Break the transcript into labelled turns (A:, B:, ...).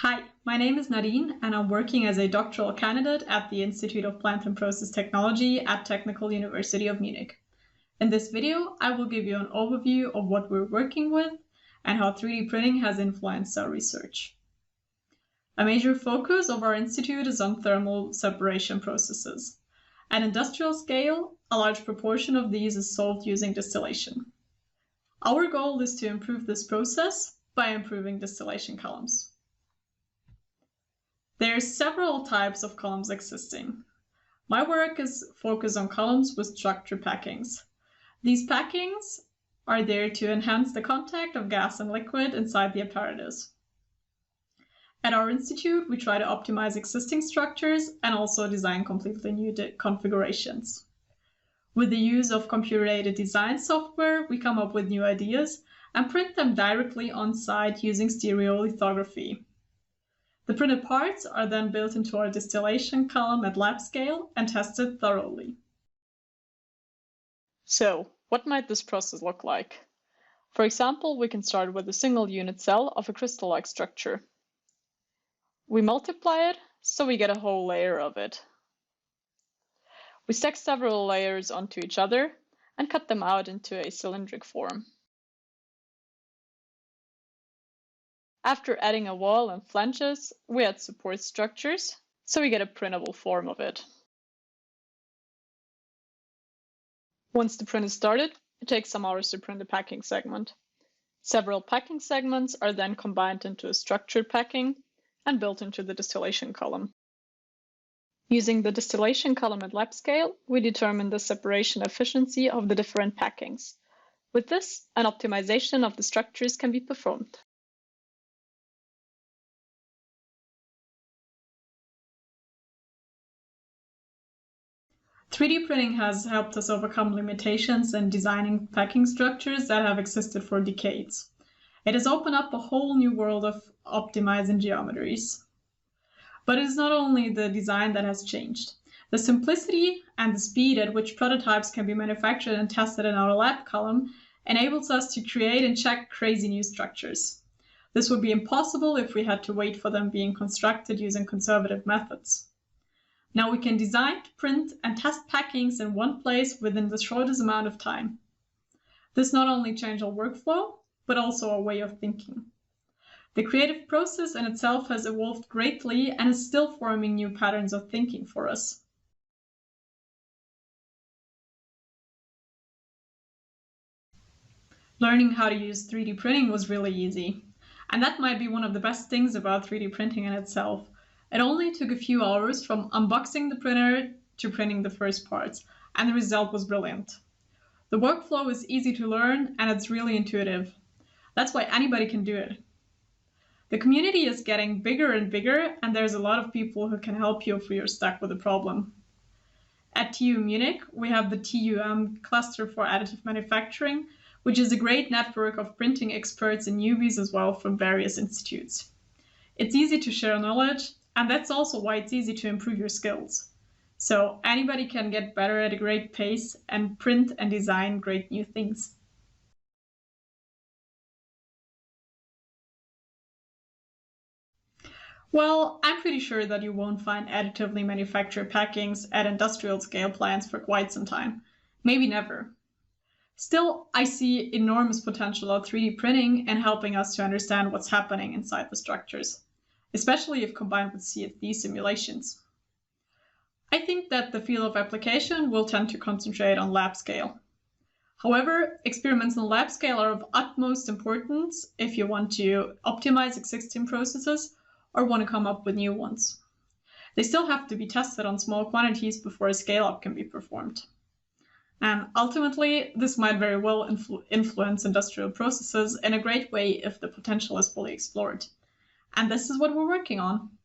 A: Hi, my name is Nadin, and I'm working as a doctoral candidate at the Institute of Plant and Process Technology at Technical University of Munich. In this video, I will give you an overview of what we're working with and how 3D printing has influenced our research. A major focus of our institute is on thermal separation processes. At industrial scale, a large proportion of these is solved using distillation. Our goal is to improve this process by improving distillation columns. There are several types of columns existing. My work is focused on columns with structured packings. These packings are there to enhance the contact of gas and liquid inside the apparatus. At our institute, we try to optimize existing structures and also design completely new configurations. With the use of computer-aided design software, we come up with new ideas and print them directly on site using stereolithography. The printed parts are then built into our distillation column at lab scale and tested thoroughly.
B: So, what might this process look like? For example, we can start with a single unit cell of a crystal-like structure. We multiply it, so we get a whole layer of it. We stack several layers onto each other and cut them out into a cylindric form. After adding a wall and flanges, we add support structures, so we get a printable form of it. Once the print is started, it takes some hours to print the packing segment. Several packing segments are then combined into a structured packing and built into the distillation column. Using the distillation column at lab scale, we determine the separation efficiency of the different packings. With this, an optimization of the structures can be performed.
A: "3D printing has helped us overcome limitations in designing packing structures that have existed for decades. It has opened up a whole new world of optimizing geometries. But it is not only the design that has changed. The simplicity and the speed at which prototypes can be manufactured and tested in our lab column enables us to create and check crazy new structures. This would be impossible if we had to wait for them being constructed using conservative methods. Now we can design, print, and test packings in one place within the shortest amount of time. This not only changed our workflow, but also our way of thinking. The creative process in itself has evolved greatly and is still forming new patterns of thinking for us. Learning how to use 3D printing was really easy. And that might be one of the best things about 3D printing in itself. It only took a few hours from unboxing the printer to printing the first parts, and the result was brilliant. The workflow is easy to learn and it's really intuitive. That's why anybody can do it. The community is getting bigger and bigger, and there's a lot of people who can help you if you're stuck with a problem. At TU Munich, we have the TUM Cluster for Additive Manufacturing, which is a great network of printing experts and newbies as well from various institutes. It's easy to share knowledge, and that's also why it's easy to improve your skills. So anybody can get better at a great pace and print and design great new things. Well, I'm pretty sure that you won't find additively manufactured packings at industrial scale plants for quite some time. Maybe never. Still, I see enormous potential of 3D printing in helping us to understand what's happening inside the structures, especially if combined with CFD simulations. I think that the field of application will tend to concentrate on lab scale. However, experiments on lab scale are of utmost importance if you want to optimize existing processes or want to come up with new ones. They still have to be tested on small quantities before a scale-up can be performed. And ultimately, this might very well influence industrial processes in a great way if the potential is fully explored. And this is what we're working on.